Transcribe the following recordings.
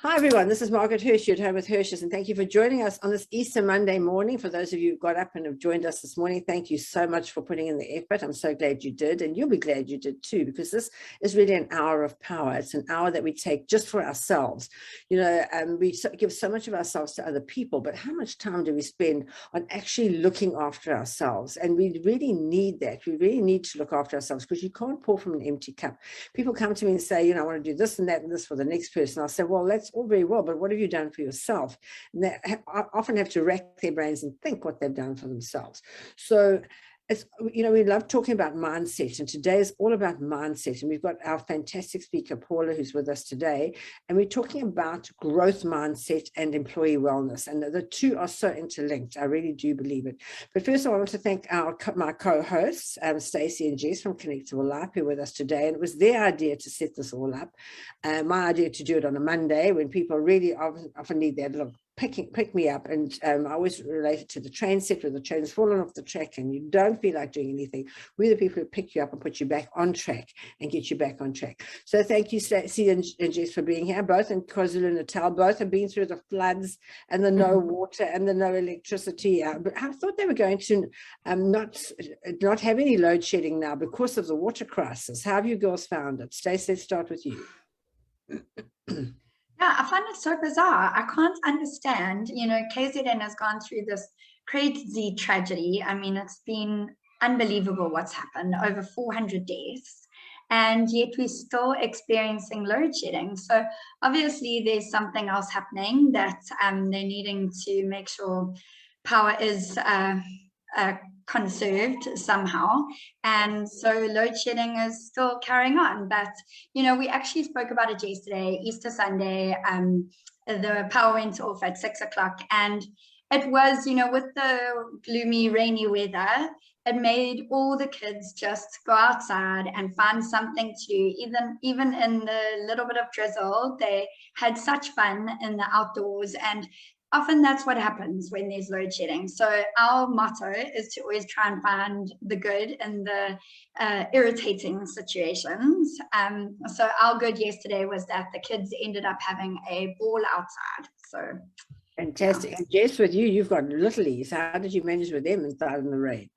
Hi, everyone. This is Margaret Hirsch, your home with Hirsch's, and thank you for joining us on this Easter Monday morning. For those of you who got up and have joined us this morning, thank you so much for putting in the effort. I'm so glad you did, and you'll be glad you did too, because this is really an hour of power. It's an hour that we take just for ourselves. You know, we give so much of ourselves to other people, but how much time do we spend on actually looking after ourselves? And we really need that. We really need to look after ourselves, because you can't pour from an empty cup. People come to me and say, you know, I want to do this and that and this for the next person. I'll say, well, that's all very well, but what have you done for yourself? And they often have to rack their brains and think what they've done for themselves. So it's, you know, we love talking about mindset, and today is all about mindset. And we've got our fantastic speaker, Paula, who's with us today, and we're talking about growth mindset and employee wellness. And the two are so interlinked. I really do believe it. But first, I want to thank my co-hosts, Stacey and Jess from Connectable Life, who are with us today. And it was their idea to set this all up. My idea to do it on a Monday when people really often need that little pick me up, and I always relate it to the train set where the train's fallen off the track and you don't feel like doing anything. We're the people who pick you up and put you back on track and get you back on track. So thank you, Stacey and Jess, for being here, both in KwaZulu-Natal. Both have been through the floods and the no water and the no electricity. But I thought they were going to not have any load shedding now because of the water crisis. How have you girls found it? Stacey, let's start with you. Yeah, I find it so bizarre. I can't understand. You know, KZN has gone through this crazy tragedy. I mean, it's been unbelievable what's happened, over 400 deaths, and yet we're still experiencing load shedding. So obviously there's something else happening that they're needing to make sure power is conserved somehow, and so load shedding is still carrying on. But you know, we actually spoke about it yesterday, Easter Sunday. The power went off at 6 o'clock, and it was, you know, with the gloomy rainy weather, it made all the kids just go outside and find something to do. Even in the little bit of drizzle, they had such fun in the outdoors. And often that's what happens when there's load shedding. So our motto is to always try and find the good in the irritating situations. So our good yesterday was that the kids ended up having a ball outside. So fantastic. Yeah. And Jess, with you, you've got littlies. How did you manage with them inside in the rain?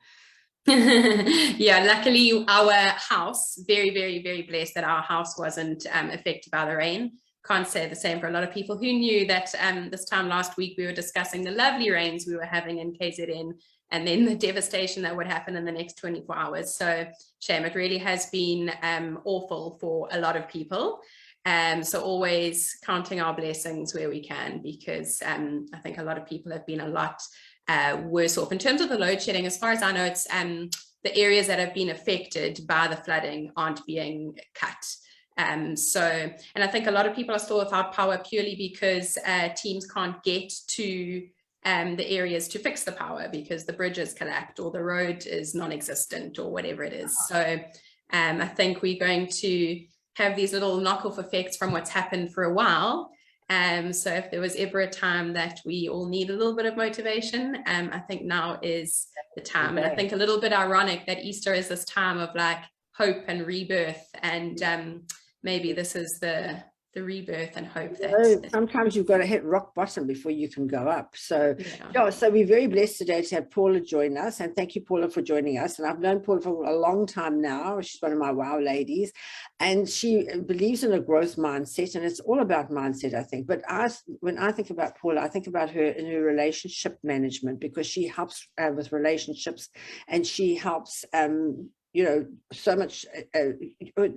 Yeah, luckily our house, very, very, very blessed that our house wasn't affected by the rain. Can't say the same for a lot of people who knew that this time last week we were discussing the lovely rains we were having in KZN and then the devastation that would happen in the next 24 hours. So shame, it really has been awful for a lot of people. So always counting our blessings where we can, because I think a lot of people have been a lot worse off. In terms of the load shedding, as far as I know, it's the areas that have been affected by the flooding aren't being cut. And I think a lot of people are still without power purely because teams can't get to the areas to fix the power because the bridge is collapsed or the road is non-existent or whatever it is. So I think we're going to have these little knock-off effects from what's happened for a while. So if there was ever a time that we all need a little bit of motivation, I think now is the time. And I think a little bit ironic that Easter is this time of like hope and rebirth, and maybe this is the rebirth and hope that sometimes you've got to hit rock bottom before you can go up. So yeah, so we're very blessed today to have Paula join us, and thank you, Paula, for joining us. And I've known Paula for a long time now. She's one of my wow ladies, and she believes in a growth mindset, and it's all about mindset, I think. But when I think about Paula, I think about her in her relationship management, because she helps with relationships, and she helps you know, so much,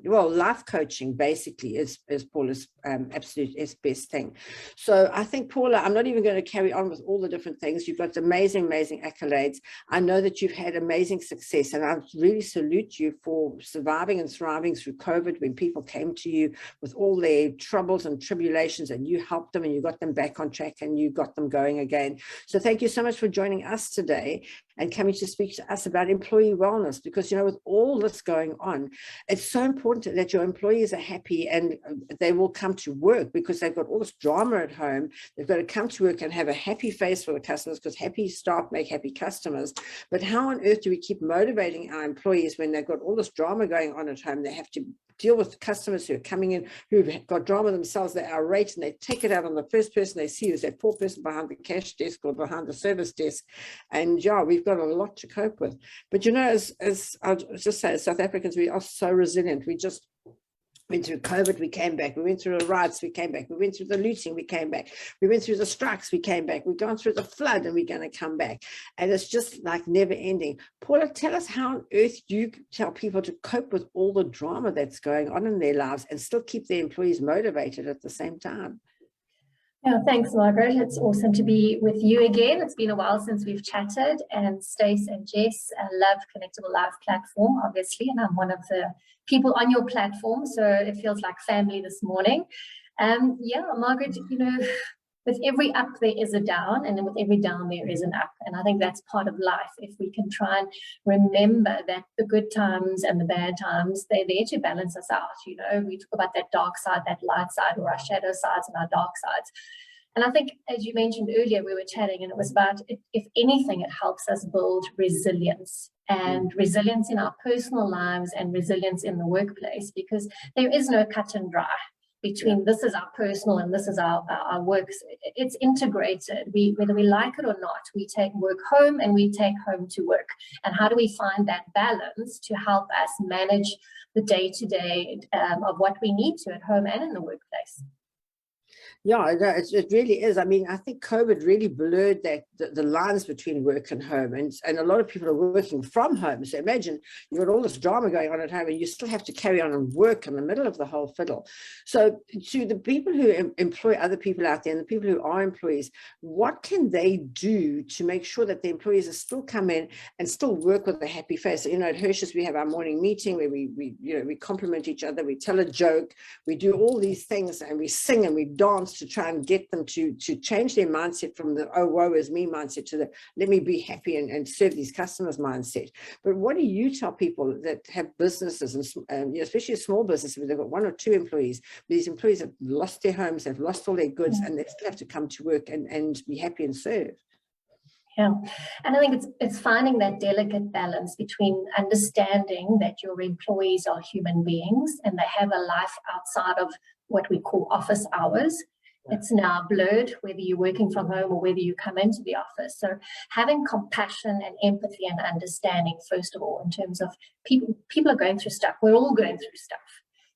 well, life coaching basically is Paula's absolute best thing. So I think, Paula, I'm not even going to carry on with all the different things. You've got amazing, amazing accolades. I know that you've had amazing success, and I really salute you for surviving and thriving through COVID when people came to you with all their troubles and tribulations, and you helped them and you got them back on track and you got them going again. So thank you so much for joining us today. and coming to speak to us about employee wellness, because, you know, with all this going on, it's so important that your employees are happy and they will come to work, because they've got all this drama at home. They've got to come to work and have a happy face for the customers, because happy staff make happy customers. But how on earth do we keep motivating our employees when they've got all this drama going on at home? They have to deal with customers who are coming in who've got drama themselves. They're irate and they take it out on the first person they see, who's that poor person behind the cash desk or behind the service desk. And yeah, we've got a lot to cope with. But you know, as I'll just say, as South Africans, we are so resilient. We just went through COVID, we came back. We went through the riots, we came back. We went through the looting, we came back. We went through the strikes, we came back. We've gone through the flood, and we're going to come back. And it's just like never ending. Paula, tell us how on earth you tell people to cope with all the drama that's going on in their lives and still keep their employees motivated at the same time. Yeah, thanks, Margaret. It's awesome to be with you again. It's been a while since we've chatted, and Stace and Jess love Connectable Life platform, obviously, and I'm one of the people on your platform, so it feels like family this morning. Yeah, Margaret, you know, with every up there is a down, and then with every down there is an up, and I think that's part of life. If we can try and remember that the good times and the bad times, they're there to balance us out. You know, we talk about that dark side, that light side, or our shadow sides and our dark sides. And I think, as you mentioned earlier, we were chatting, and it was about, if anything, it helps us build resilience, and resilience in our personal lives and resilience in the workplace, because there is no cut and dry between this is our personal and this is our work. It's integrated. Whether we like it or not, we take work home and we take home to work. And how do we find that balance to help us manage the day-to-day of what we need to at home and in the workplace? Yeah, it really is. I mean, I think COVID really blurred the lines between work and home, and a lot of people are working from home. So imagine you've got all this drama going on at home, and you still have to carry on and work in the middle of the whole fiddle. So to the people who employ other people out there and the people who are employees, what can they do to make sure that the employees are still come in and still work with a happy face? You know, at Hershey's we have our morning meeting where we compliment each other, we tell a joke, we do all these things, and we sing and we dance to try and get them to change their mindset from the "oh, woe is me" mindset to the "let me be happy and serve these customers" mindset. But what do you tell people that have businesses, and especially a small business where they've got 1 or 2 employees, these employees have lost their homes, they've lost all their goods, and they still have to come to work and be happy and serve? Yeah, and I think it's finding that delicate balance between understanding that your employees are human beings and they have a life outside of what we call office hours. It's now blurred, whether you're working from home or whether you come into the office. So having compassion and empathy and understanding, first of all, in terms of people are going through stuff. We're all going through stuff.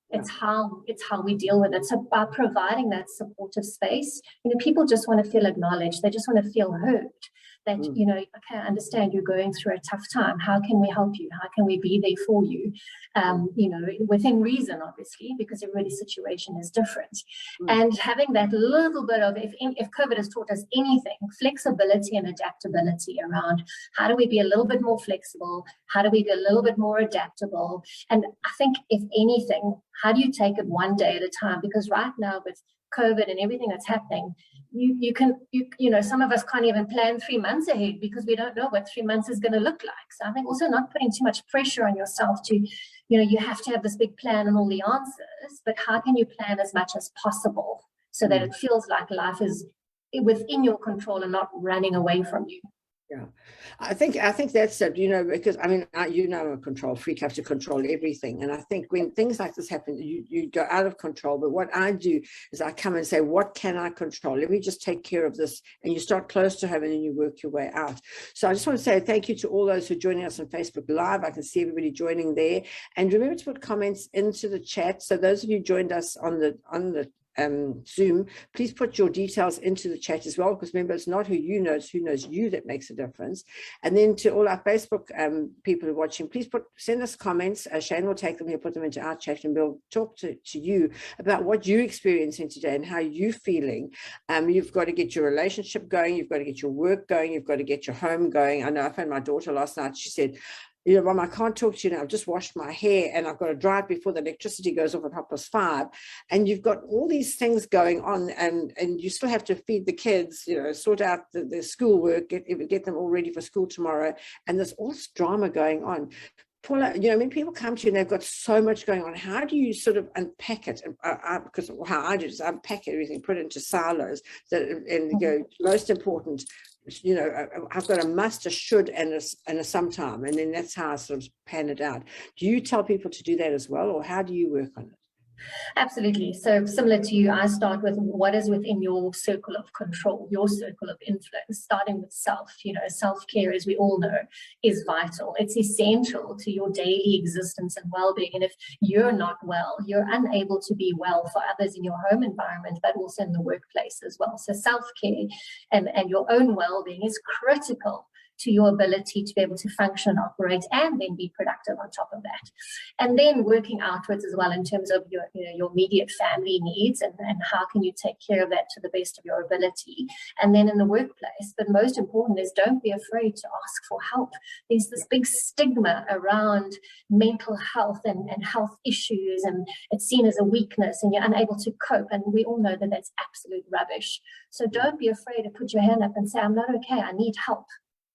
It's how we deal with it. So by providing that supportive space, you know, people just want to feel acknowledged. They just want to feel heard. That, you know, okay, I understand you're going through a tough time. How can we help you? How can we be there for you? You know, within reason, obviously, because everybody's situation is different. And having that little bit of, if COVID has taught us anything, flexibility and adaptability around how do we be a little bit more flexible? How do we be a little bit more adaptable? And I think, if anything, how do you take it one day at a time? Because right now with COVID and everything that's happening, you know, some of us can't even plan 3 months ahead because we don't know what 3 months is going to look like. So I think also not putting too much pressure on yourself to, you know, you have to have this big plan and all the answers, but how can you plan as much as possible so that it feels like life is within your control and not running away from you? Yeah, I think that's it, you know, because I mean, you know, I'm a control freak, I have to control everything. And I think when things like this happen, you go out of control. But what I do is I come and say, what can I control? Let me just take care of this. And you start close to home and then you work your way out. So I just want to say thank you to all those who are joining us on Facebook Live. I can see everybody joining there. And remember to put comments into the chat. So those of you who joined us on the Zoom, please put your details into the chat as well, because remember, it's not who you know, it's who knows you that makes a difference. And then to all our Facebook people who are watching, please send us comments. Shane will take them here, put them into our chat, and we'll talk to you about what you're experiencing today and how you're feeling. You've got to get your relationship going, you've got to get your work going, you've got to get your home going. I know I found my daughter last night, she said, you know, Mom, I can't talk to you now. I've just washed my hair and I've got to drive before the electricity goes off at 5:30. And you've got all these things going on, and you still have to feed the kids, you know, sort out the schoolwork, get them all ready for school tomorrow. And there's all this drama going on. Paula, you know, when people come to you and they've got so much going on, how do you sort of unpack it? Because how I do is unpack everything, put it into silos, and go, most important, you know, I've got a must, a should, and a sometime, and then that's how I sort of pan it out. Do you tell people to do that as well, or how do you work on it? Absolutely. So similar to you, I start with what is within your circle of control, your circle of influence, starting with self. You know, self-care, as we all know, is vital. It's essential to your daily existence and well-being. And if you're not well, you're unable to be well for others in your home environment, but also in the workplace as well. So self-care and your own well-being is critical to your ability to be able to function, operate, and then be productive on top of that. And then working outwards as well in terms of your immediate family needs and how can you take care of that to the best of your ability. And then in the workplace, but most important is don't be afraid to ask for help. There's this big stigma around mental health and health issues, and it's seen as a weakness and you're unable to cope. And we all know that that's absolute rubbish. So don't be afraid to put your hand up and say, I'm not okay, I need help.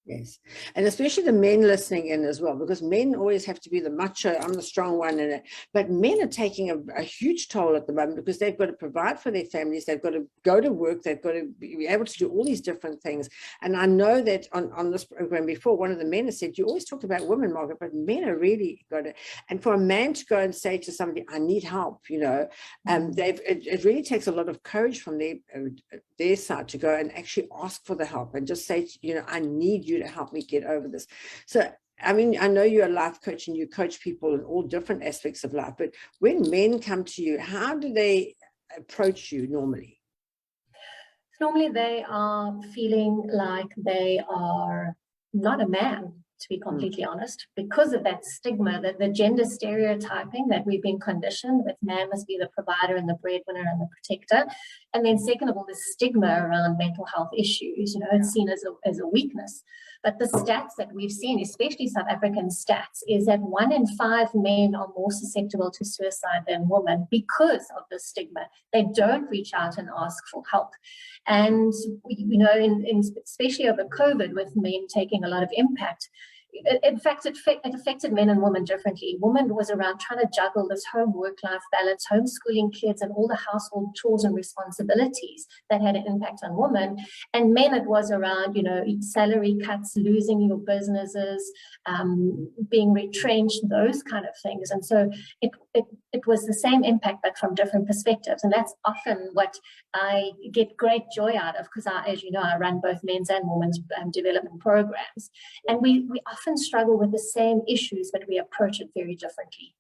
Yes. And especially the men listening in as well, because men always have to be the macho, I'm the strong one in it. But men are taking a huge toll at the moment because they've got to provide for their families. They've got to go to work. They've got to be able to do all these different things. And I know that on this program before, one of the men has said, you always talk about women, Margaret, but men are really got it. And for a man to go and say to somebody, I need help, you know, it really takes a lot of courage from their side to go and actually ask for the help and just say, you know, I need you to help me get over this. So, I mean, I know you're a life coach and you coach people in all different aspects of life, but when men come to you, how do they approach you normally? Normally they are feeling like they are not a man, to be completely honest, because of that stigma, that the gender stereotyping that we've been conditioned with, man must be the provider and the breadwinner and the protector. And then second of all, the stigma around mental health issues, you know, it's seen as a weakness. But the stats that we've seen, especially South African stats, is that 1 in 5 men are more susceptible to suicide than women because of the stigma. They don't reach out and ask for help. And, you know, especially over COVID, with men taking a lot of impact, in fact, it affected men and women differently. Women was around trying to juggle this home work-life balance, homeschooling kids, and all the household chores and responsibilities that had an impact on women. And men, it was around, you know, salary cuts, losing your businesses, being retrenched, those kind of things. And so it was the same impact, but from different perspectives. And that's often what I get great joy out of, because as you know, I run both men's and women's development programs. And we often struggle with the same issues, but we approach it very differently.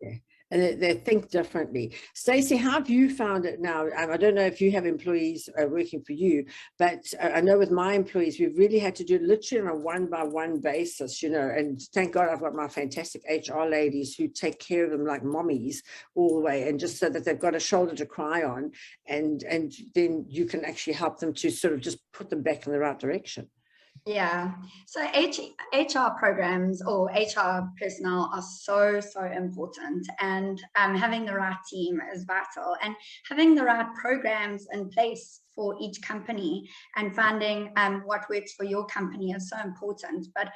Yeah. And they think differently. Stacey, how have you found it now? I don't know if you have employees working for you, but I know with my employees, we've really had to do it literally on a one-by-one basis, you know, and thank God I've got my fantastic HR ladies who take care of them like mommies all the way, and just so that they've got a shoulder to cry on, and then you can actually help them to sort of just put them back in the right direction. Yeah, so HR programs or HR personnel are so important, and having the right team is vital, and having the right programs in place for each company and finding what works for your company is so important. But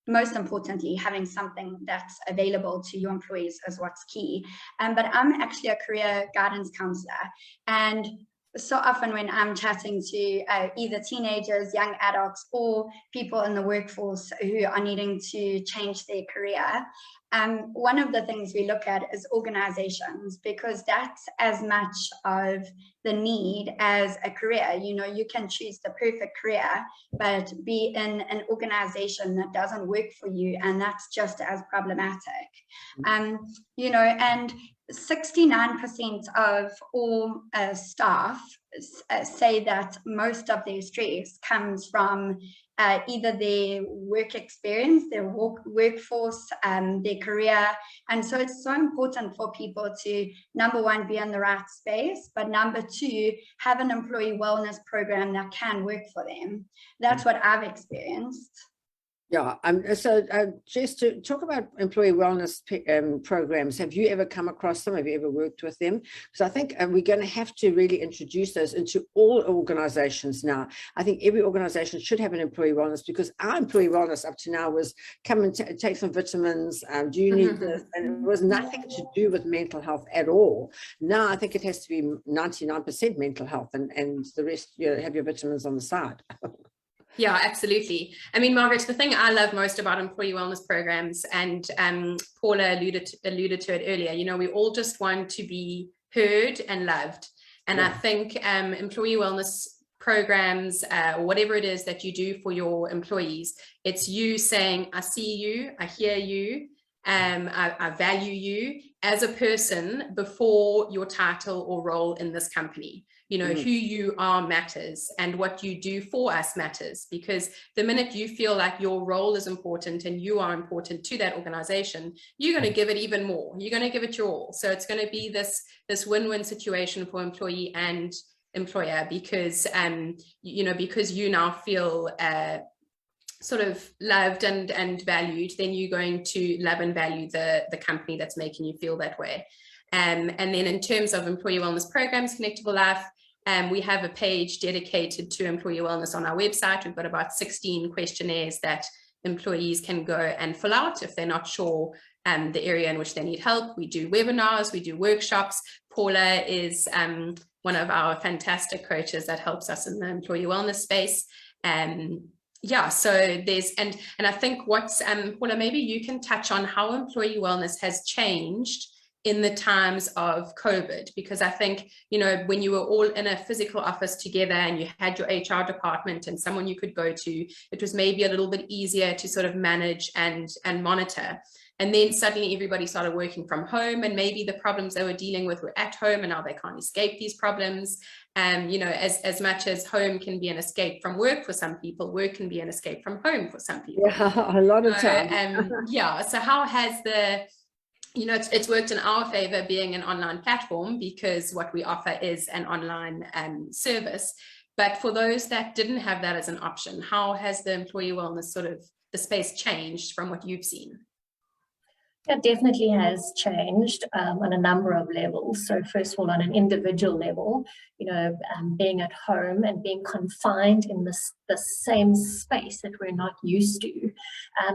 most importantly, having something that's available to your employees is what's key. But I'm actually a career guidance counselor, and so often when I'm chatting to either teenagers, young adults, or people in the workforce who are needing to change their career, one of the things we look at is organizations, because that's as much of the need as a career. You know, you can choose the perfect career, but be in an organization that doesn't work for you, and that's just as problematic. You know, and 69% of all staff say that most of their stress comes from either their work experience, their workforce, their career. And so it's so important for people to, number one, be in the right space, but number two, have an employee wellness program that can work for them. That's what I've experienced. Yeah. So Jess, to talk about employee wellness programs, have you ever come across them? Have you ever worked with them? Because I think we're going to have to really introduce those into all organizations now. I think every organization should have an employee wellness, because our employee wellness up to now was come and take some vitamins. Do you need this? And it was nothing to do with mental health at all. Now I think it has to be 99% mental health, and the rest, have your vitamins on the side. Yeah, absolutely. I mean, Margaret, the thing I love most about employee wellness programs, and Paula alluded to it earlier, we all just want to be heard and loved. And I think employee wellness programs, or whatever it is that you do for your employees, it's you saying, I see you, I hear you, I value you as a person before your title or role in this company. Who you are matters, and what you do for us matters, because the minute you feel like your role is important and you are important to that organization, you're going to give it even more. You're going to give it your all. So it's going to be this win-win situation for employee and employer, because because you now feel sort of loved and valued, then you're going to love and value the company that's making you feel that way. And then in terms of employee wellness programs, Connectable Life, we have a page dedicated to employee wellness on our website. We've got about 16 questionnaires that employees can go and fill out if they're not sure the area in which they need help. We do webinars, we do workshops. Paula is one of our fantastic coaches that helps us in the employee wellness space. So there's, and I think what's, Paula, maybe you can touch on how employee wellness has changed in the times of COVID, because I think, when you were all in a physical office together and you had your HR department and someone you could go to, it was maybe a little bit easier to sort of manage and monitor. And then suddenly everybody started working from home, and maybe the problems they were dealing with were at home, and now they can't escape these problems. As much as home can be an escape from work for some people, work can be an escape from home for some people. Yeah, a lot of time. So how has it's worked in our favor being an online platform, because what we offer is an online service. But for those that didn't have that as an option, how has the employee wellness sort of the space changed from what you've seen? It definitely has changed on a number of levels. So first of all, on an individual level, being at home and being confined in the same space that we're not used to,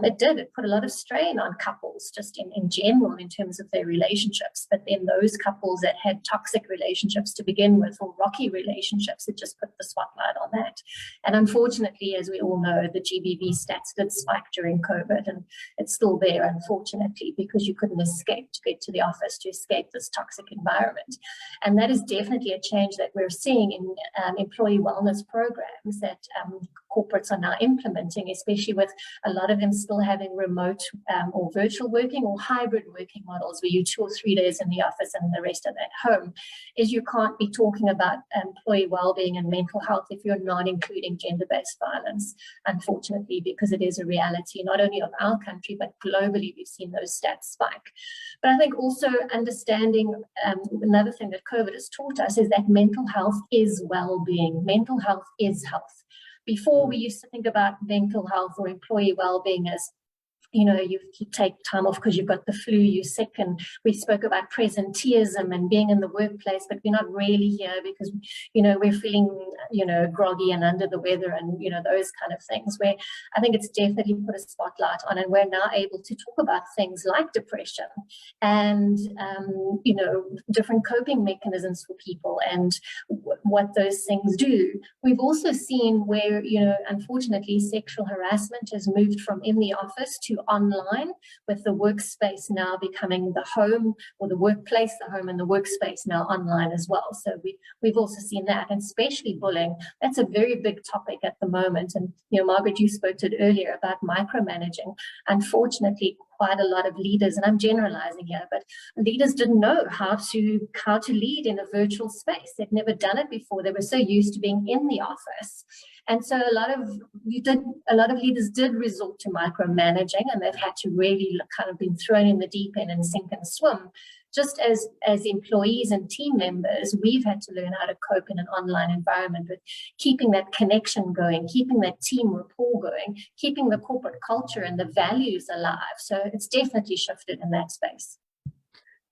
it put a lot of strain on couples just in general in terms of their relationships. But then those couples that had toxic relationships to begin with, or rocky relationships, it just put the spotlight on that. And unfortunately, as we all know, the GBV stats did spike during COVID, and it's still there, unfortunately, because you couldn't escape to get to the office, to escape this toxic environment. And that is definitely a change that we're seeing in employee wellness programs that corporates are now implementing, especially with a lot of them still having remote or virtual working or hybrid working models, where you 2 or 3 days in the office and the rest of at home. Is you can't be talking about employee well-being and mental health if you're not including gender-based violence, unfortunately, because it is a reality not only of our country, but globally we've seen those stats spike. But I think also understanding another thing that COVID has taught us is that mental health is well-being. Mental health is health. Before, we used to think about mental health or employee well-being as, you take time off because you've got the flu, you're sick, and we spoke about presenteeism and being in the workplace, but we're not really here because, we're feeling, groggy and under the weather and, those kind of things, where I think it's definitely put a spotlight on, and we're now able to talk about things like depression and, different coping mechanisms for people and what those things do. We've also seen where, unfortunately, sexual harassment has moved from in the office to online, with the workspace now becoming the home, or the workplace the home, and the workspace now online as well. So we've also seen that, and especially bullying. That's a very big topic at the moment. And Margaret, you spoke to it earlier about micromanaging. Unfortunately, quite a lot of leaders, and I'm generalizing here, but leaders didn't know how to lead in a virtual space. They'd never done it before. They were so used to being in the office. And so a lot of leaders did resort to micromanaging, and they've had to really kind of been thrown in the deep end and sink and swim just as employees and team members, we've had to learn how to cope in an online environment with keeping that connection going, keeping that team rapport going, keeping the corporate culture and the values alive. So it's definitely shifted in that space.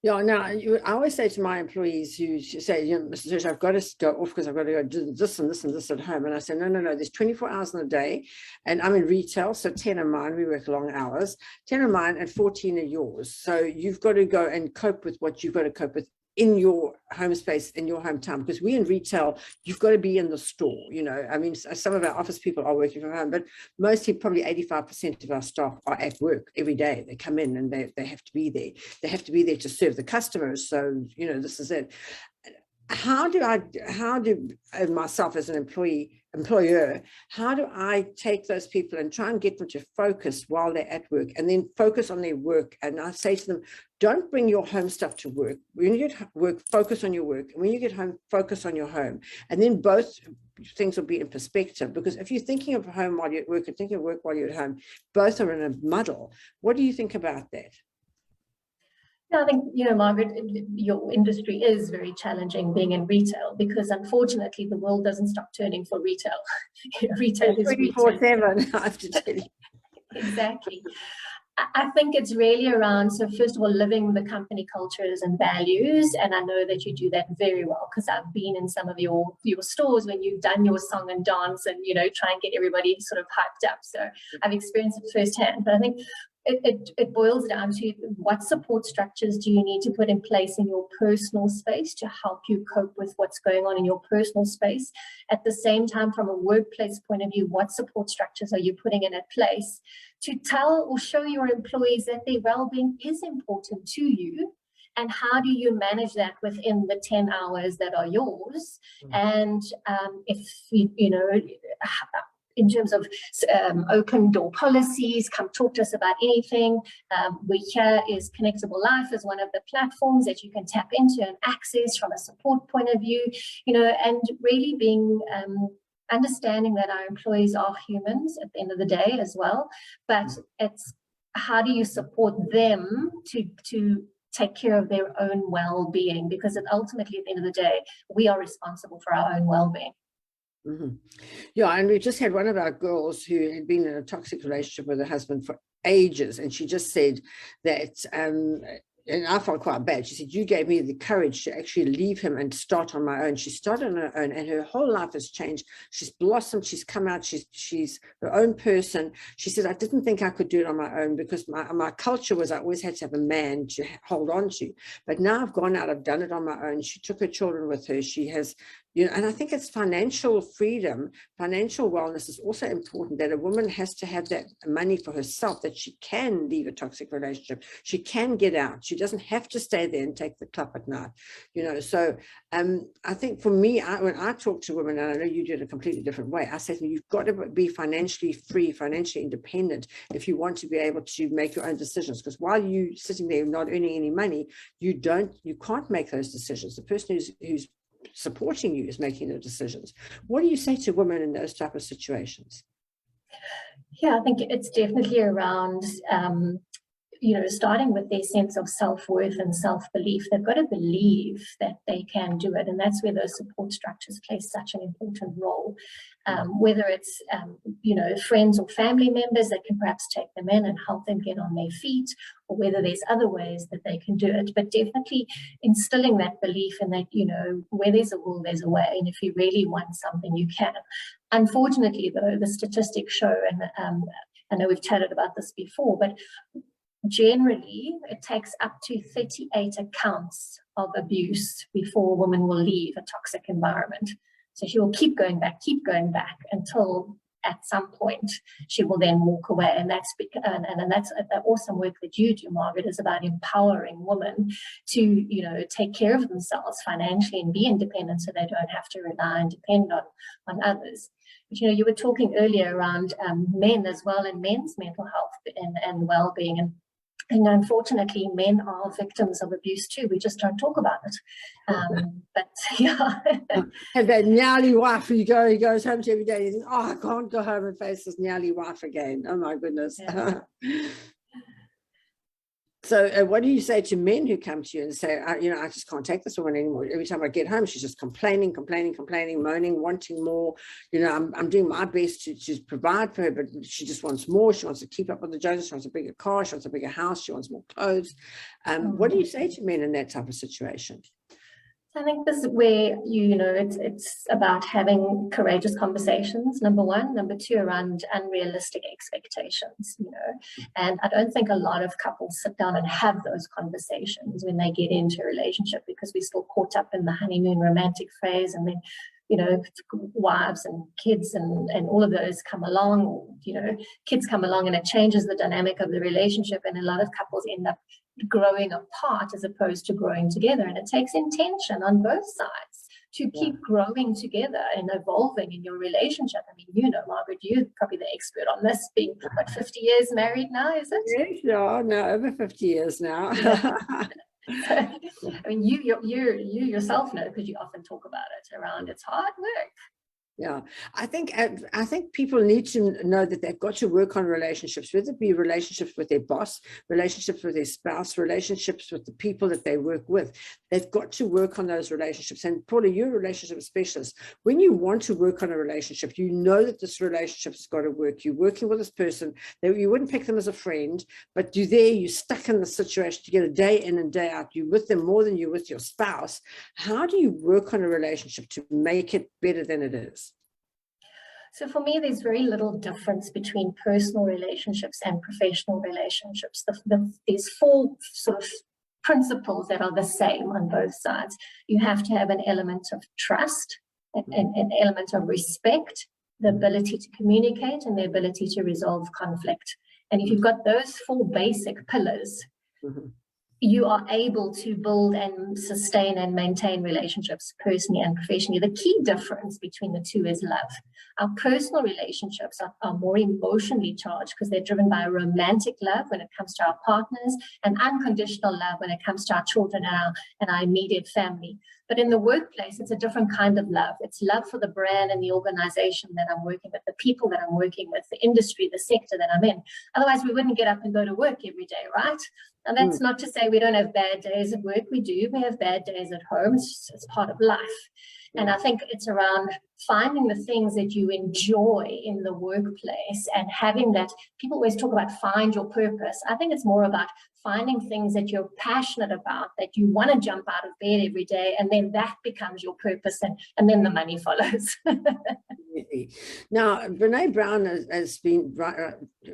Yeah, now I always say to my employees who say, Mr. Hirsch, I've got to go off because I've got to go do this and this and this at home. And I say, no, there's 24 hours in a day. And I'm in retail, so 10 of mine, we work long hours, 10 of mine and 14 are yours. So you've got to go and cope with what you've got to cope with in your home space, in your hometown, because we in retail, you've got to be in the store. I mean, some of our office people are working from home, but mostly probably 85% of our staff are at work every day. They come in and they have to be there. They have to be there to serve the customers. So, this is it. How do myself as an employer, how do I take those people and try and get them to focus while they're at work and then focus on their work? And I say to them, don't bring your home stuff to work. When you get work, focus on your work. And when you get home, focus on your home. And then both things will be in perspective, because if you're thinking of home while you're at work and thinking of work while you're at home, both are in a muddle. What do you think about that? I think, Margaret, your industry is very challenging being in retail, because unfortunately the world doesn't stop turning for retail. Retail is 24/7, I have to tell you. Exactly. I think it's really around, so first of all, living the company cultures and values. And I know that you do that very well, because I've been in some of your stores when you've done your song and dance and, try and get everybody sort of hyped up. So I've experienced it firsthand. But I think it boils down to what support structures do you need to put in place in your personal space to help you cope with what's going on in your personal space. At the same time, from a workplace point of view, what support structures are you putting in place to tell or show your employees that their well-being is important to you? And how do you manage that within the 10 hours that are yours? And if in terms of open door policies, come talk to us about anything. We here is Connectable Life as one of the platforms that you can tap into and access from a support point of view, and really being understanding that our employees are humans at the end of the day as well. But it's how do you support them to take care of their own well-being, because ultimately at the end of the day, we are responsible for our own well-being. Mm-hmm. Yeah, and we just had one of our girls who had been in a toxic relationship with her husband for ages, and she just said that, and I felt quite bad. She said, you gave me the courage to actually leave him and start on my own. She started on her own, and her whole life has changed. She's blossomed. She's come out. She's her own person. She said, I didn't think I could do it on my own, because my culture was I always had to have a man to hold on to. But now I've gone out. I've done it on my own. She took her children with her. She has, and I think it's financial freedom, financial wellness is also important, that a woman has to have that money for herself, that she can leave a toxic relationship. She can get out. She doesn't have to stay there and take the club at night, So I think for me, when I talk to women, and I know you do it a completely different way, I say to them, you've got to be financially free, financially independent if you want to be able to make your own decisions. Because while you're sitting there not earning any money, you can't make those decisions. The person who's supporting you is making the decisions. What do you say to women in those type of situations? Yeah, I think it's definitely around starting with their sense of self-worth and self-belief. They've got to believe that they can do it. And that's where those support structures play such an important role. Whether it's, friends or family members that can perhaps take them in and help them get on their feet, or whether there's other ways that they can do it. But definitely instilling that belief in that, where there's a will, there's a way. And if you really want something, you can. Unfortunately, though, the statistics show, and I know we've chatted about this before, but generally, it takes up to 38 accounts of abuse before a woman will leave a toxic environment. So she will keep going back until at some point she will then walk away. And that's the awesome work that you do, Margaret, is about empowering women to, take care of themselves financially and be independent, so they don't have to rely and depend on others. But, you were talking earlier around men as well, and men's mental health and well-being. And unfortunately, men are victims of abuse too. We just don't talk about it. But yeah. Have that gnarly wife who he goes home to every day. He says, I can't go home and face this gnarly wife again. Oh my goodness. Yeah. So what do you say to men who come to you and say, I just can't take this woman anymore. Every time I get home, she's just complaining, moaning, wanting more. I'm doing my best to provide for her, but she just wants more. She wants to keep up with the Joneses. She wants a bigger car. She wants a bigger house. She wants more clothes. What do you say to men in that type of situation? I think this is where it's about having courageous conversations, number one. Number two, around unrealistic expectations, and I don't think a lot of couples sit down and have those conversations when they get into a relationship, because we're still caught up in the honeymoon romantic phase, and then wives and kids and all of those come along, kids come along, and it changes the dynamic of the relationship, and a lot of couples end up growing apart as opposed to growing together. And it takes intention on both sides to keep growing together and evolving in your relationship. I mean, Margaret, you're probably the expert on this, being 50 years married now, is it? Yes, no, over 50 years now. Yeah. I mean, you yourself know, because you often talk about it around it's hard work. Yeah, I think people need to know that they've got to work on relationships, whether it be relationships with their boss, relationships with their spouse, relationships with the people that they work with. They've got to work on those relationships. And Paula, you're a relationship specialist. When you want to work on a relationship, you know that this relationship's got to work. You're working with this person. You wouldn't pick them as a friend, but you're stuck in the situation together day in and day out. You're with them more than you're with your spouse. How do you work on a relationship to make it better than it is? So for me, there's very little difference between personal relationships and professional relationships. There's four sort of principles that are the same on both sides. You have to have an element of trust, an element of respect, the ability to communicate, and the ability to resolve conflict. And if you've got those four basic pillars, you are able to build and sustain and maintain relationships personally and professionally. The key difference between the two is love. Our personal relationships are more emotionally charged because they're driven by a romantic love when it comes to our partners, and unconditional love when it comes to our children and our immediate family. But in the workplace, it's a different kind of love. It's love for the brand and the organization that I'm working with, the people that I'm working with, the industry, the sector that I'm in. Otherwise, we wouldn't get up and go to work every day, right? And that's not to say we don't have bad days at work. We do. We have bad days at home. It's part of life. And I think it's around finding the things that you enjoy in the workplace and having that. People always talk about find your purpose. I think it's more about finding things that you're passionate about, that you want to jump out of bed every day, and then that becomes your purpose, and then the money follows. Now, Brene Brown has been,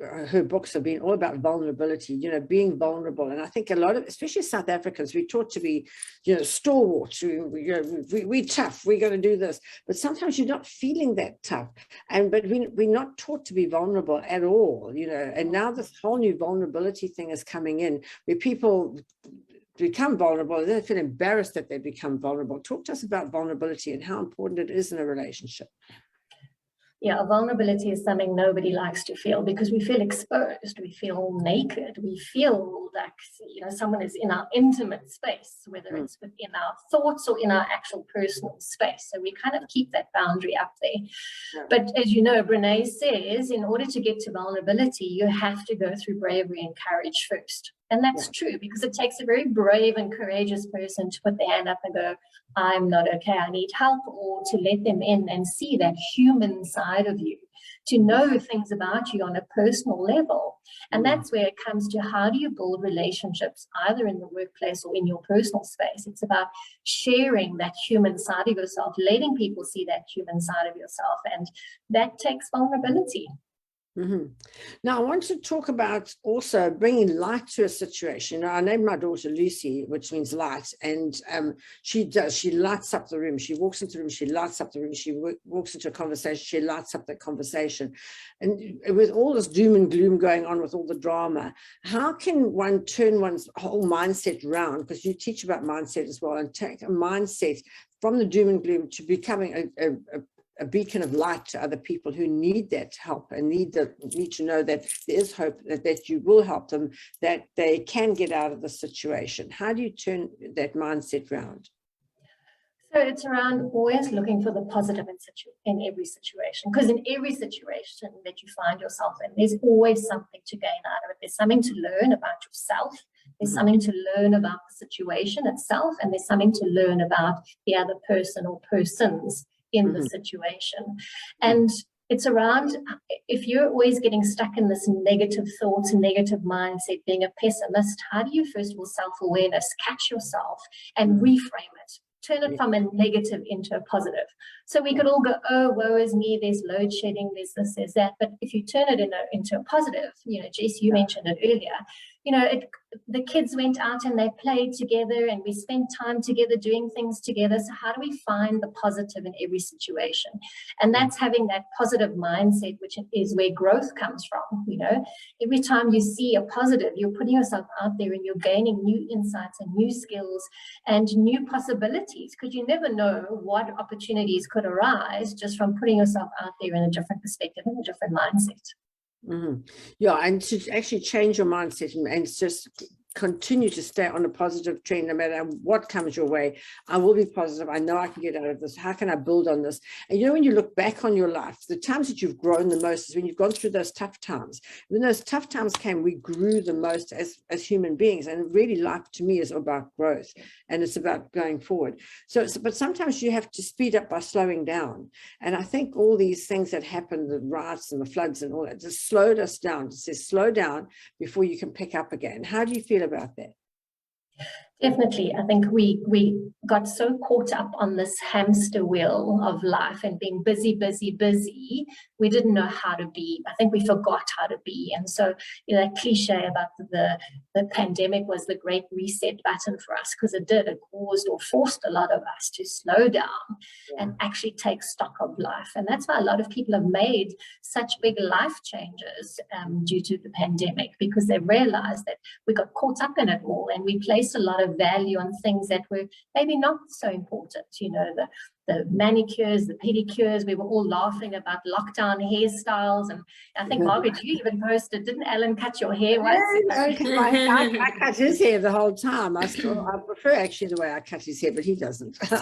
her books have been all about vulnerability, being vulnerable. And I think a lot of, especially South Africans, we're taught to be, stalwarts. We're tough. We're going to do this. But sometimes you're not feeling that tough. But we're not taught to be vulnerable at all, And now this whole new vulnerability thing is coming in, where people become vulnerable. They feel embarrassed that they become vulnerable. Talk to us about vulnerability and how important it is in a relationship. Yeah, vulnerability is something nobody likes to feel, because we feel exposed, we feel naked, we feel like, someone is in our intimate space, whether it's within our thoughts or in our actual personal space. So we kind of keep that boundary up there. Yeah. But as you know, Brene says, in order to get to vulnerability, you have to go through bravery and courage first. And that's true, because it takes a very brave and courageous person to put their hand up and go, I'm not okay, I need help, or to let them in and see that human side of you, to know things about you on a personal level. And that's where it comes to, how do you build relationships, either in the workplace or in your personal space? It's about sharing that human side of yourself, letting people see that human side of yourself, and that takes vulnerability. Now, I want to talk about also bringing light to a situation. I named my daughter Lucy, which means light, and she lights up the room. She walks into the room, she lights up the room. She walks into a conversation, she lights up the conversation. And with all this doom and gloom going on, with all the drama, how can one turn one's whole mindset around? Because you teach about mindset as well, and take a mindset from the doom and gloom to becoming a beacon of light to other people who need that help and need to know that there is hope, that you will help them, that they can get out of the situation. How do you turn that mindset around? So it's around always looking for the positive in every situation, because in every situation that you find yourself in, there's always something to gain out of it. There's something to learn about yourself. There's something to learn about the situation itself, and there's something to learn about the other person or persons in the situation. And it's around, if you're always getting stuck in this negative thoughts and negative mindset, being a pessimist, how do you, first of all, self-awareness, catch yourself and reframe it? Turn it from a negative into a positive. So we could all go, oh, woe is me, there's load shedding, there's this, there's that. But if you turn it into a positive, Jess, you mentioned it earlier, the kids went out and they played together and we spent time together doing things together. So how do we find the positive in every situation? And that's having that positive mindset, which is where growth comes from. Every time you see a positive, you're putting yourself out there and you're gaining new insights and new skills and new possibilities, because you never know what opportunities could arise just from putting yourself out there in a different perspective and a different mindset. Yeah, and to actually change your mindset and just continue to stay on a positive trend no matter what comes your way. I will be positive. I know I can get out of this. How can I build on this? And when you look back on your life, the times that you've grown the most is when you've gone through those tough times. When those tough times came, we grew the most as human beings. And really, life to me is about growth and it's about going forward. But sometimes you have to speed up by slowing down. And I think all these things that happen, the riots and the floods and all that, just slowed us down. It says slow down before you can pick up again. How do you feel about that? Definitely. I think we got so caught up on this hamster wheel of life and being busy, we didn't know how to be. I think we forgot how to be. And so, that cliche about the pandemic was the great reset button for us, because it caused or forced a lot of us to slow down and actually take stock of life. And that's why a lot of people have made such big life changes due to the pandemic, because they realized that we got caught up in it all and we placed a lot of value on things that were maybe not so important. The manicures, the pedicures, we were all laughing about lockdown hairstyles. And I think, Margaret, you even posted, didn't Alan cut your hair once? I cut his hair the whole time. I prefer actually the way I cut his hair, but he doesn't. So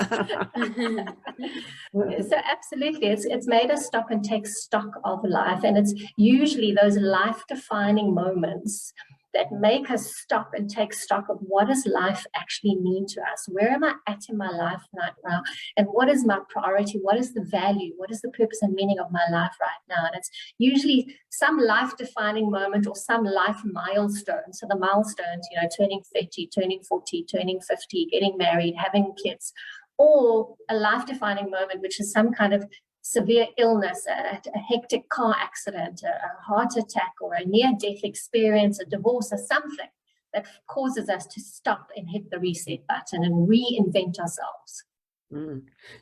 absolutely, it's made us stop and take stock of life. And it's usually those life-defining moments that make us stop and take stock of what does life actually mean to us? Where am I at in my life right now? And what is my priority? What is the value? What is the purpose and meaning of my life right now? And it's usually some life-defining moment or some life milestone. So the milestones, turning 30, turning 40, turning 50, getting married, having kids, or a life-defining moment, which is some kind of severe illness, a hectic car accident, a heart attack, or a near-death experience, a divorce, or something that causes us to stop and hit the reset button and reinvent ourselves.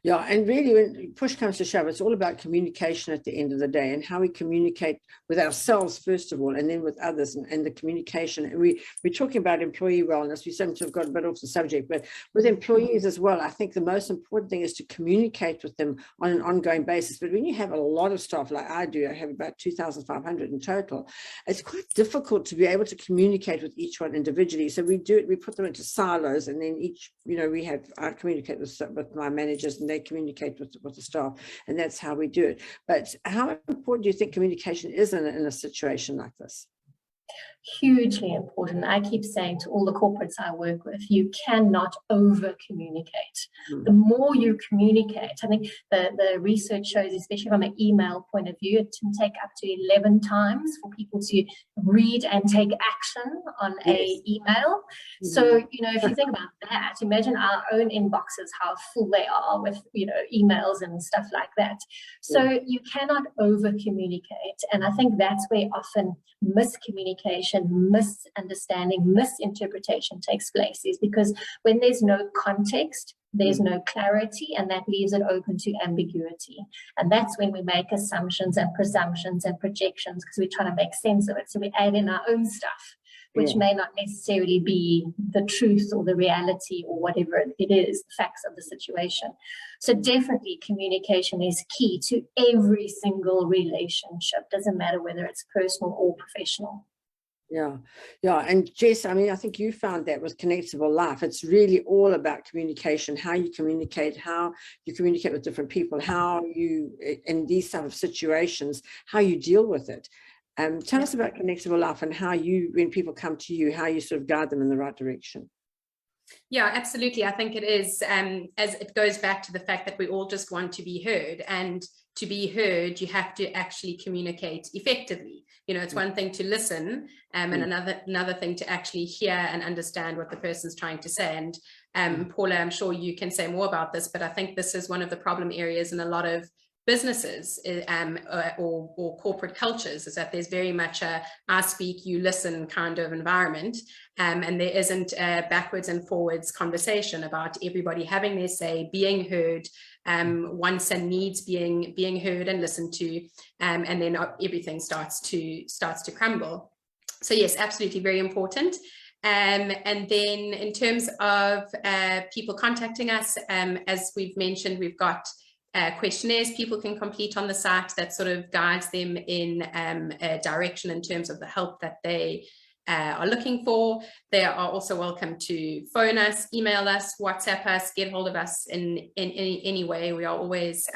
Yeah, and really when push comes to shove, it's all about communication at the end of the day and how we communicate with ourselves first of all, and then with others, and the communication. And we're talking about employee wellness. We seem to have got a bit off the subject, but with employees as well, I think the most important thing is to communicate with them on an ongoing basis. But when you have a lot of staff like I do, I have about 2,500 in total, it's quite difficult to be able to communicate with each one individually. So we put them into silos, and then I communicate with my managers and they communicate with the staff, and that's how we do it. But how important do you think communication is in a situation like this? Hugely important. I keep saying to all the corporates I work with, you cannot over communicate. The more you communicate, I think the research shows, especially from an email point of view, it can take up to 11 times for people to read and take action on a email. So, if you think about that, imagine our own inboxes, how full they are with, emails and stuff like that. So you cannot over communicate. And I think that's where often miscommunication, misunderstanding, misinterpretation takes place, is because when there's no context, there's no clarity, and that leaves it open to ambiguity. And that's when we make assumptions and presumptions and projections, because we're trying to make sense of it. So we add in our own stuff, which may not necessarily be the truth or the reality or whatever it is, the facts of the situation. So definitely communication is key to every single relationship. Doesn't matter whether it's personal or professional. Yeah. And Jess, I think you found that with Connectable Life, it's really all about communication, how you communicate with different people, how you, in these type of situations, how you deal with it. Tell us about Connectable Life and how you, when people come to you, how you sort of guide them in the right direction. Yeah, absolutely. I think it is, as it goes back to the fact that we all just want to be heard, and to be heard, you have to actually communicate effectively. You know, it's one thing to listen, and another thing to actually hear and understand what the person's trying to say. And Paula, I'm sure you can say more about this, but I think this is one of the problem areas in a lot of businesses or corporate cultures, is that there's very much a I speak, you listen kind of environment, and there isn't a backwards and forwards conversation about everybody having their say, being heard, wants and needs being heard and listened to, and then everything starts to crumble. So yes, absolutely, very important. And then in terms of people contacting us, as we've mentioned, we've got questionnaires people can complete on the site that sort of guides them in a direction in terms of the help that they are looking for. They are also welcome to phone us, email us, WhatsApp us, get hold of us in any way. We are always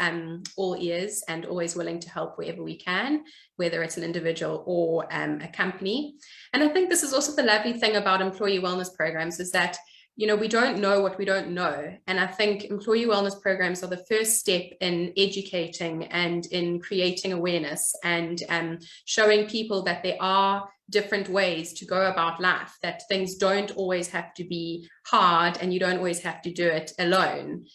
all ears and always willing to help wherever we can, whether it's an individual or a company. And I think this is also the lovely thing about employee wellness programs, is that, you know, we don't know what we don't know. And I think employee wellness programs are the first step in educating and in creating awareness and showing people that there are different ways to go about life, that things don't always have to be hard and you don't always have to do it alone.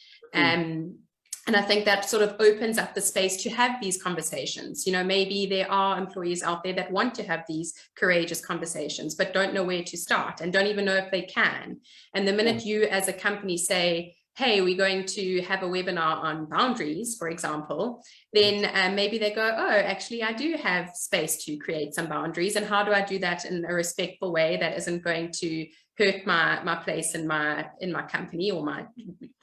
And I think that sort of opens up the space to have these conversations. You know, maybe there are employees out there that want to have these courageous conversations, but don't know where to start and don't even know if they can. And the minute you as a company say, hey, we're going to have a webinar on boundaries, for example, then maybe they go, oh, actually, I do have space to create some boundaries. And how do I do that in a respectful way that isn't going to hurt my place in my company, or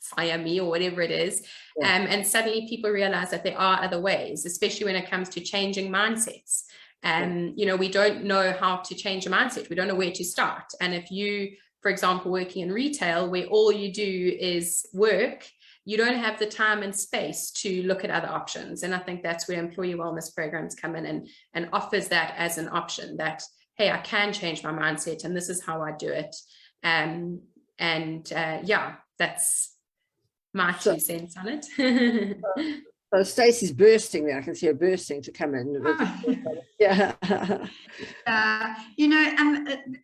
fire me, or whatever it is. And suddenly people realize that there are other ways, especially when it comes to changing mindsets. You know, we don't know how to change a mindset. We don't know where to start. And if you, for example, working in retail, where all you do is work, you don't have the time and space to look at other options. And I think that's where employee wellness programs come in and offers that as an option, that, hey, I can change my mindset and this is how I do it. Yeah, that's my 2 cents on it. So Stacey's bursting there. I can see her bursting to come in. Yeah. You know,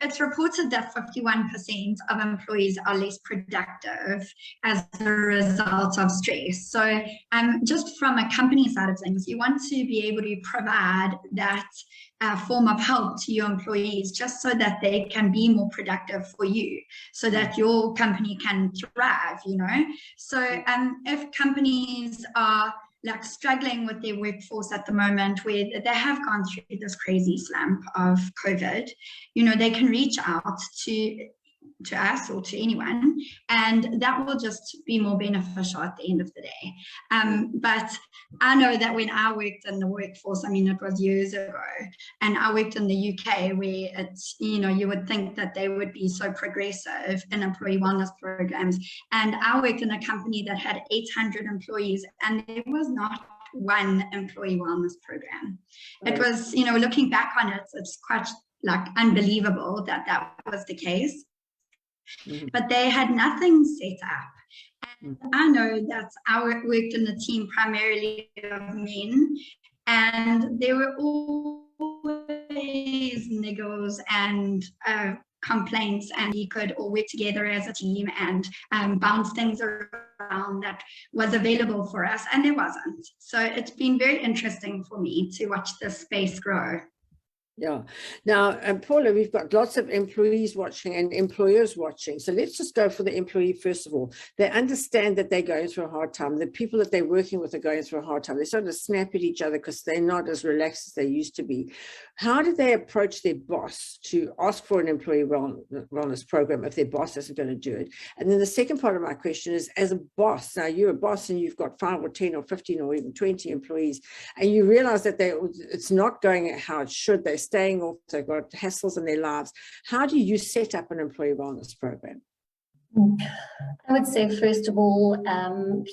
it's reported that 51% of employees are less productive as a result of stress. So just from a company side of things, you want to be able to provide that form of help to your employees, just so that they can be more productive for you, so that your company can thrive, you know. So if companies are like struggling with their workforce at the moment, where they have gone through this crazy slump of COVID, you know, they can reach out to us or to anyone, and that will just be more beneficial at the end of the day. But I know that when I worked in the workforce, I mean, it was years ago, and I worked in the UK, where it's, you know, you would think that they would be so progressive in employee wellness programs. And I worked in a company that had 800 employees, and there was not one employee wellness program. It was, you know, looking back on it, it's quite like unbelievable that that was the case. But they had nothing set up. And I know that I worked in a team primarily of men, and there were always niggles and complaints, and we could all work together as a team and bounce things around that was available for us, and there wasn't. So it's been very interesting for me to watch this space grow. Yeah. Now, Paula, we've got lots of employees watching and employers watching. So let's just go for the employee first of all. They understand that they're going through a hard time. The people that they're working with are going through a hard time. They sort of snap at each other because they're not as relaxed as they used to be. How do they approach their boss to ask for an employee wellness program if their boss isn't going to do it? And then the second part of my question is, as a boss, now you're a boss and you've got 5 or 10 or 15 or even 20 employees, and you realize that it's not going how it should. They're staying off, they've got hassles in their lives. How do you set up an employee wellness program? I would say, first of all,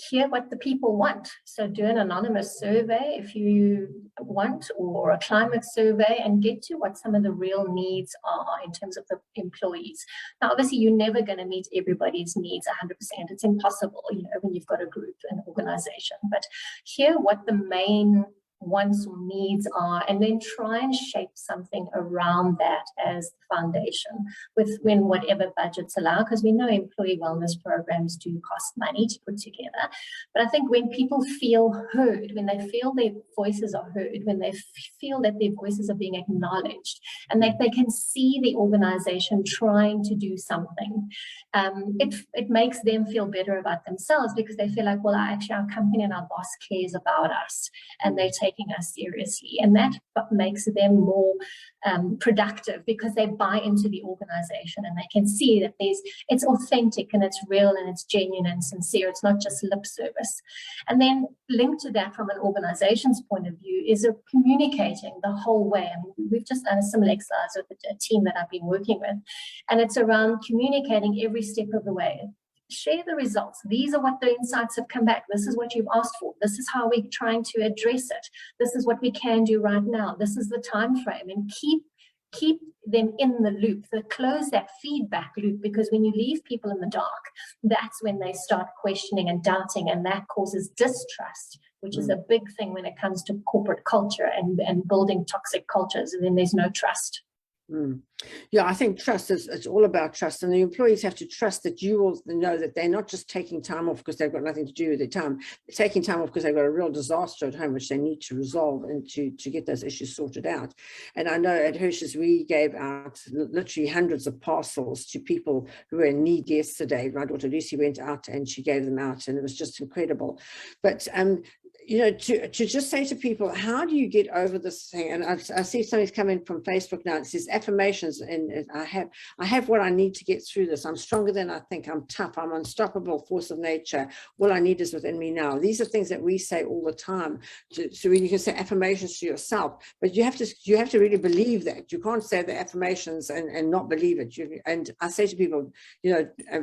hear what the people want. So do an anonymous survey if you want, or a climate survey, and get to what some of the real needs are in terms of the employees. Now, obviously, you're never going to meet everybody's needs 100%. It's impossible, when you've got a group, an organization. But hear what the main wants or needs are, and then try and shape something around that as the foundation within whatever budgets allow, because we know employee wellness programs do cost money to put together. But I think when people feel heard, when they feel their voices are heard, when they feel that their voices are being acknowledged, and that they can see the organization trying to do something, it makes them feel better about themselves, because they feel like, well, actually our company and our boss cares about us, and they're taking us seriously, and that makes them more productive, because they buy into the organization and they can see that it's authentic and it's real and it's genuine and sincere. It's not just lip service. And then linked to that from an organization's point of view is communicating the whole way. I mean, we've just done a similar exercise with a team that I've been working with, and it's around communicating every step of the way. Share the results. These are what the insights have come back. This is what you've asked for. This is how we're trying to address it. This is what we can do right now. This is the time frame, and keep them in the loop. Close that feedback loop, because when you leave people in the dark, that's when they start questioning and doubting, and that causes distrust, which is a big thing when it comes to corporate culture and building toxic cultures, and then there's no trust. Yeah, I think trust it's all about trust, and the employees have to trust that you will know that they're not just taking time off because they've got nothing to do with their time. They're taking time off because they've got a real disaster at home which they need to resolve and to get those issues sorted out. And I know at Hirsch's we gave out literally hundreds of parcels to people who were in need yesterday. My daughter Lucy went out and she gave them out, and it was just incredible. But to just say to people, how do you get over this thing? And I see something's come in from Facebook now. It says affirmations, and I have what I need to get through this. I'm stronger than I think. I'm tough. I'm unstoppable force of nature. All I need is within me now. These are things that we say all the time. So you can say affirmations to yourself, but you have to really believe that. You can't say the affirmations and not believe it. And I say to people,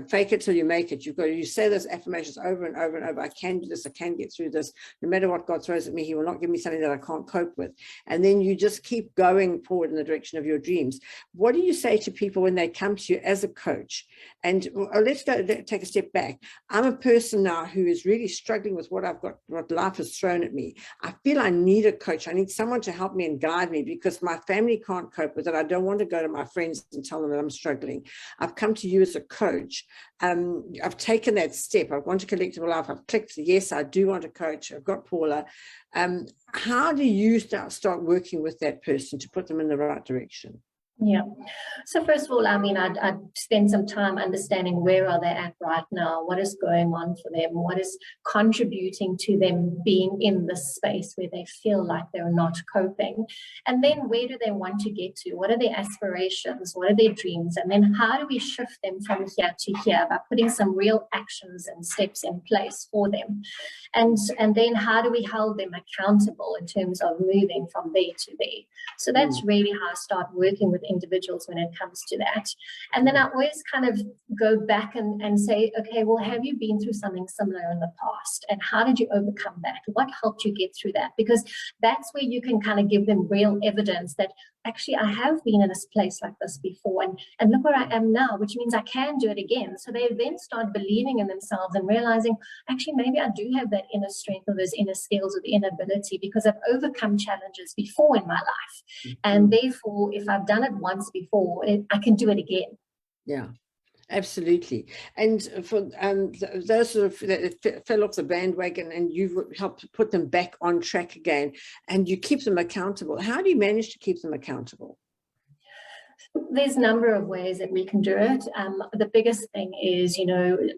fake it till you make it. You say those affirmations over and over and over. I can do this. I can get through this. No matter what God throws at me, he will not give me something that I can't cope with. And then you just keep going forward in the direction of your dreams. What do you say to people when they come to you as a coach? And let's take a step back. I'm a person now who is really struggling with what life has thrown at me. I feel I need a coach. I need someone to help me and guide me, because my family can't cope with it. I don't want to go to my friends and tell them that I'm struggling. I've come to you as a coach. I've taken that step. I've gone to Connectable Life. I've clicked, yes, I do want a coach. I've got Paula. How do you start working with that person to put them in the right direction? Yeah. So first of all, I mean, I'd spend some time understanding where are they at right now, what is going on for them, what is contributing to them being in this space where they feel like they're not coping, and then where do they want to get to, what are their aspirations, what are their dreams, and then how do we shift them from here to here by putting some real actions and steps in place for them, and then how do we hold them accountable in terms of moving from there to there. So that's really how I start working with individuals when it comes to that. And then I always kind of go back and say, okay, well, have you been through something similar in the past? And how did you overcome that? What helped you get through that? Because that's where you can kind of give them real evidence that actually I have been in a place like this before, and look where I am now, which means I can do it again. So they then start believing in themselves and realizing, actually, maybe I do have that inner strength or those inner skills or the inner ability, because I've overcome challenges before in my life. And therefore, if I've done it once before, I can do it again. Yeah. Absolutely. And for those sort of that fell off the bandwagon, and you've helped put them back on track again, and you keep them accountable. How do you manage to keep them accountable? There's a number of ways that we can do it. The biggest thing is,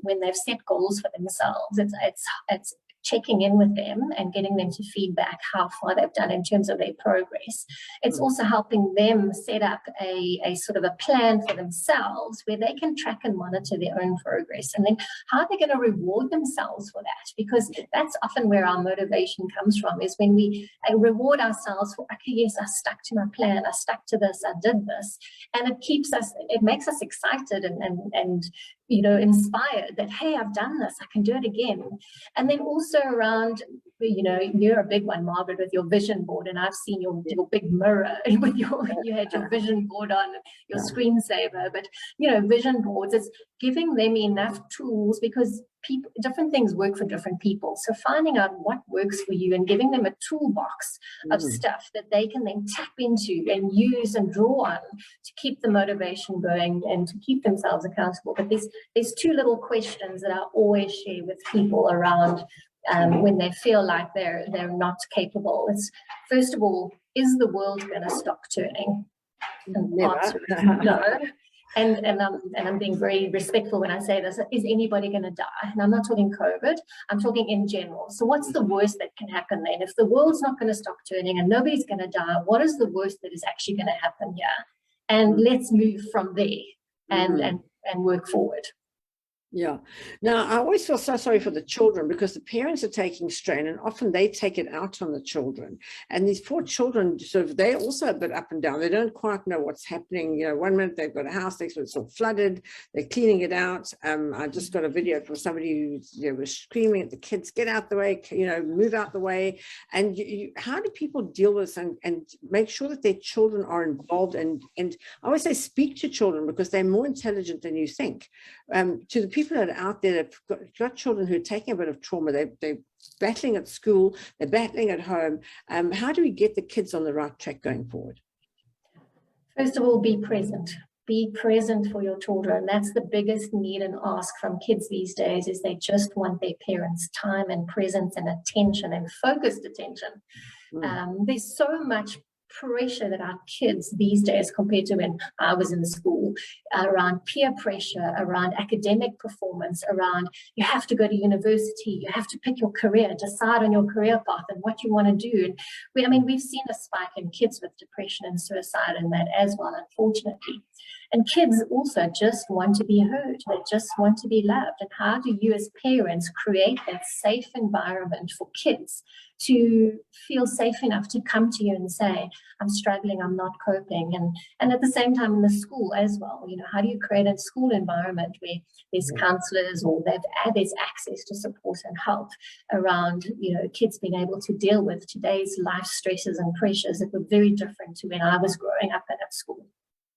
when they've set goals for themselves, it's checking in with them and getting them to feedback how far they've done in terms of their progress. It's also helping them set up a sort of a plan for themselves where they can track and monitor their own progress. And then how are they going to reward themselves for that? Because that's often where our motivation comes from, is when we reward ourselves for, okay, yes, I stuck to my plan, I stuck to this, I did this. And it makes us excited and inspired that, hey, I've done this, I can do it again. And then also around, you're a big one, Margaret, with your vision board, and I've seen your big mirror with you had your vision board on your screensaver. But vision boards, it's giving them enough tools, because different things work for different people. So finding out what works for you and giving them a toolbox of stuff that they can then tap into and use and draw on to keep the motivation going and to keep themselves accountable. But there's two little questions that I always share with people around when they feel like they're not capable. It's, first of all, is the world going to stop turning? And the answer is no. And I'm being very respectful when I say this. Is anybody going to die? And I'm not talking COVID. I'm talking in general. So what's the worst that can happen then? If the world's not going to stop turning and nobody's going to die, what is the worst that is actually going to happen here? And let's move from there and work forward. Yeah. Now, I always feel so sorry for the children, because the parents are taking strain, and often they take it out on the children. And these poor children, they're also a bit up and down. They don't quite know what's happening. 1 minute they've got a house, next minute it's all flooded. They're cleaning it out. I just got a video from somebody who was screaming at the kids, get out the way, move out the way. And how do people deal with this and make sure that their children are involved? And I always say speak to children, because they're more intelligent than you think. To the people that are out there that have got children who are taking a bit of trauma, they're battling at school, they're battling at home. How do we get the kids on the right track going forward? First of all, be present. Be present for your children. That's the biggest need and ask from kids these days, is they just want their parents' time and presence and attention and focused attention. There's so much pressure that our kids these days, compared to when I was in school, around peer pressure, around academic performance, around you have to go to university, you have to pick your career, decide on your career path and what you want to do. And we've seen a spike in kids with depression and suicide and that as well, unfortunately. And kids also just want to be heard. They just want to be loved. And how do you as parents create that safe environment for kids to feel safe enough to come to you and say, I'm struggling, I'm not coping. And at the same time in the school as well, how do you create a school environment where there's counselors or there's access to support and help around, kids being able to deal with today's life stresses and pressures that were very different to when I was growing up and at school.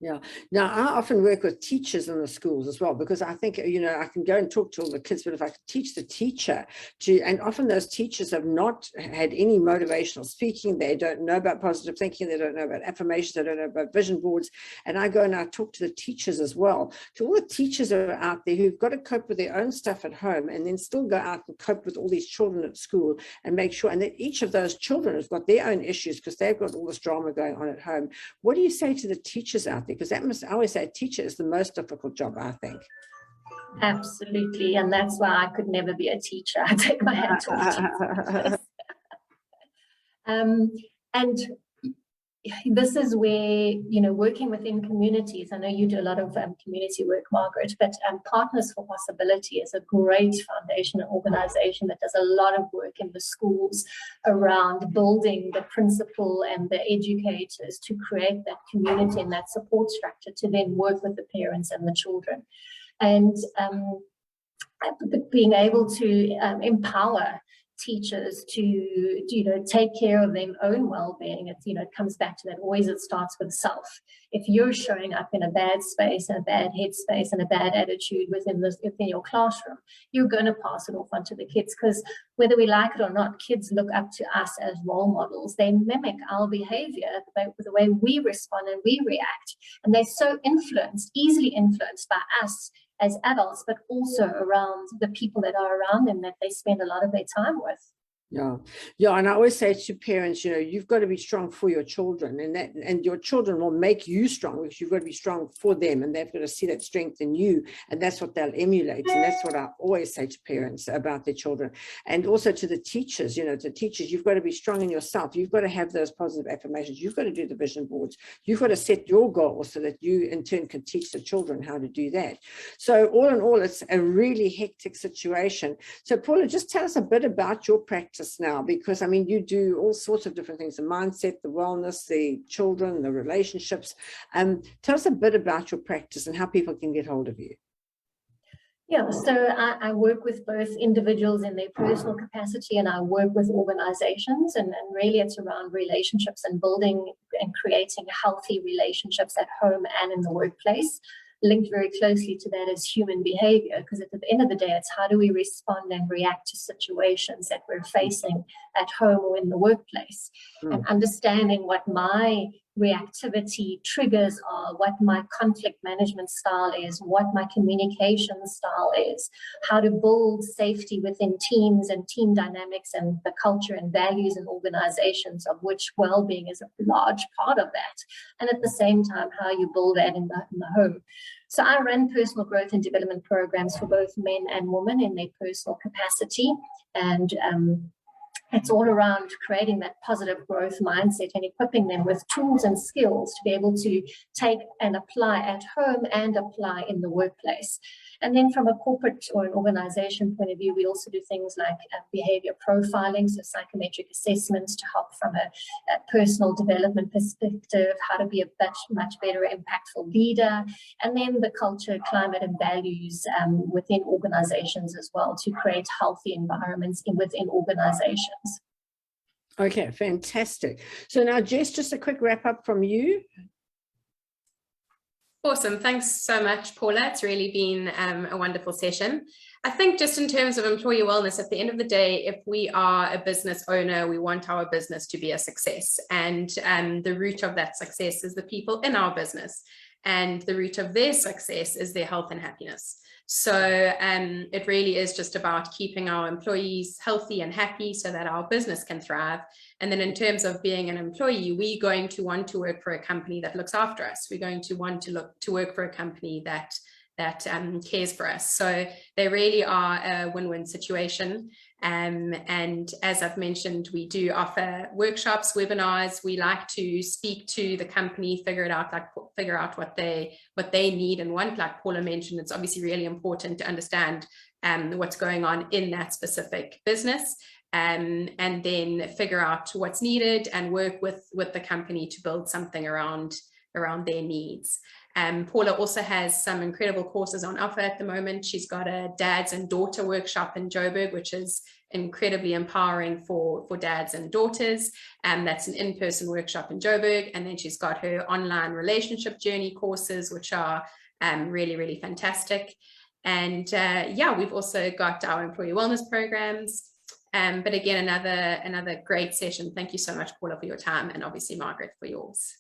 Yeah. Now, I often work with teachers in the schools as well, because I think, I can go and talk to all the kids, but if I could teach the teacher and often those teachers have not had any motivational speaking, they don't know about positive thinking, they don't know about affirmations, they don't know about vision boards. And I go and I talk to the teachers as well, to all the teachers that are out there who've got to cope with their own stuff at home and then still go out and cope with all these children at school and make sure, and that each of those children has got their own issues because they've got all this drama going on at home. What do you say to the teachers out there? Because I always say a teacher is the most difficult job, I think. Absolutely. And that's why I could never be a teacher. I take my hat off. And this is where, working within communities, I know you do a lot of community work, Margaret, but Partners for Possibility is a great foundation and organization that does a lot of work in the schools around building the principal and the educators to create that community and that support structure to then work with the parents and the children. And being able to empower teachers to take care of their own well-being. It comes back to that, always it starts with self. If you're showing up in a bad space and a bad headspace and a bad attitude within your classroom, you're going to pass it off onto the kids, because whether we like it or not, kids look up to us as role models. They mimic our behavior, the way we respond and we react, and they're so easily influenced by us as adults, but also around the people that are around them that they spend a lot of their time with. Yeah. And I always say to parents, you've got to be strong for your children, and your children will make you strong because you've got to be strong for them, and they've got to see that strength in you, and that's what they'll emulate. And that's what I always say to parents about their children, and also to the teachers. You've got to be strong in yourself. You've got to have those positive affirmations. You've got to do the vision boards. You've got to set your goals so that you in turn can teach the children how to do that. So all in all, it's a really hectic situation. So Paula, just tell us a bit about your practice now, because you do all sorts of different things: the mindset, the wellness, the children, the relationships. Tell us a bit about your practice and how people can get hold of you. Yeah, so I work with both individuals in their personal capacity, and I work with organizations, and really it's around relationships and building and creating healthy relationships at home and in the workplace. Linked very closely to that is human behavior, because at the end of the day, it's how do we respond and react to situations that we're facing at home or in the workplace, and understanding what my reactivity triggers are, what my conflict management style is, what my communication style is, how to build safety within teams and team dynamics and the culture and values in organizations, of which well-being is a large part of that. And at the same time, how you build that in the home. So I run personal growth and development programs for both men and women in their personal capacity. And it's all around creating that positive growth mindset and equipping them with tools and skills to be able to take and apply at home and apply in the workplace. And then from a corporate or an organization point of view, we also do things like behavior profiling, so psychometric assessments to help from a personal development perspective, how to be a much better impactful leader, and then the culture, climate, and values within organizations as well, to create healthy environments within organizations. Okay, fantastic. So now, Jess, just a quick wrap up from you. Awesome. Thanks so much, Paula. It's really been a wonderful session. I think just in terms of employee wellness, at the end of the day, if we are a business owner, we want our business to be a success. And the root of that success is the people in our business. And the root of their success is their health and happiness. So it really is just about keeping our employees healthy and happy so that our business can thrive. And then in terms of being an employee, we're going to want to work for a company that looks after us. We're going to want to work for a company that cares for us. So they really are a win-win situation. And as I've mentioned, we do offer workshops, webinars. We like to speak to the company, figure out what they need and want. Like Paula mentioned, it's obviously really important to understand what's going on in that specific business, and then figure out what's needed and work with the company to build something around their needs. Paula also has some incredible courses on offer at the moment. She's got a dads and daughter workshop in Joburg, which is incredibly empowering for dads and daughters. That's an in-person workshop in Joburg. And then she's got her online relationship journey courses, which are really, really fantastic. And yeah, we've also got our employee wellness programs. But again, another great session. Thank you so much, Paula, for your time, and obviously Margaret for yours.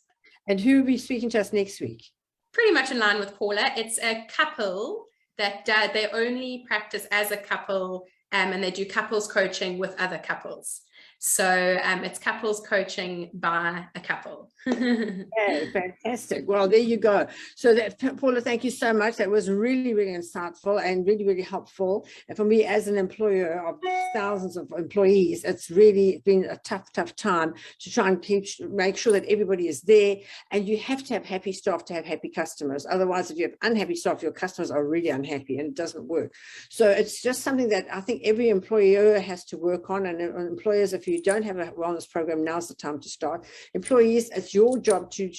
And who will be speaking to us next week? Pretty much in line with Paula. It's a couple that they only practice as a couple, and they do couples coaching with other couples. So it's couples coaching by a couple. Okay, fantastic. Well, there you go. So that, Paula, thank you so much. That was really, really insightful and really, really helpful. And for me, as an employer of thousands of employees, it's really been a tough time to try and make sure that everybody is there. And you have to have happy staff to have happy customers. Otherwise, if you have unhappy staff, your customers are really unhappy and it doesn't work. So it's just something that I think every employer has to work on. And employers, if you don't have a wellness program, now's the time to start. Employees, it's your job to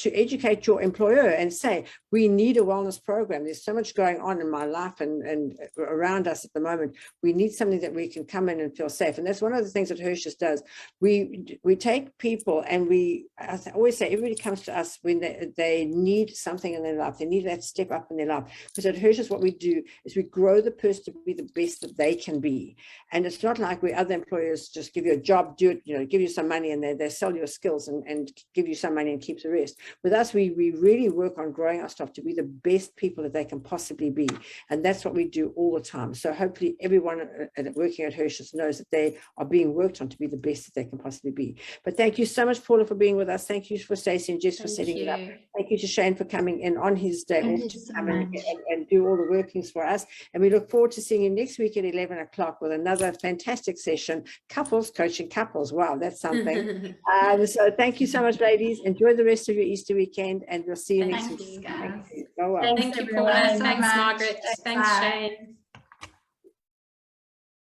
educate your employer and say, we need a wellness program. There's so much going on in my life and around us at the moment. We need something that we can come in and feel safe. And that's one of the things that Hirsch's does. We take people and I always say, everybody comes to us when they need something in their life. They need that step up in their life. Because at Hirsch's, what we do is we grow the person to be the best that they can be. And it's not like we other employers just give you a job, do it, give you some money, and they sell your skills and give you some money and keep the rest. With us, we really work on growing our staff to be the best people that they can possibly be. And that's what we do all the time. So hopefully everyone working at Hirsch's knows that they are being worked on to be the best that they can possibly be. But thank you so much, Paula, for being with us. Thank you for Stacey and Jess for setting it up. Thank you to Shane for coming in on his day off to come and do all the workings for us. And we look forward to seeing you next week at 11 o'clock with another fantastic session, Couples Coaching Couples. Wow, that's something. So thank you so much, ladies. Enjoy the rest of your Easter weekend, and we'll see you next week. Thank you, guys. Go well. Thank you, Paula. Thanks, Margaret. Thanks, Shane.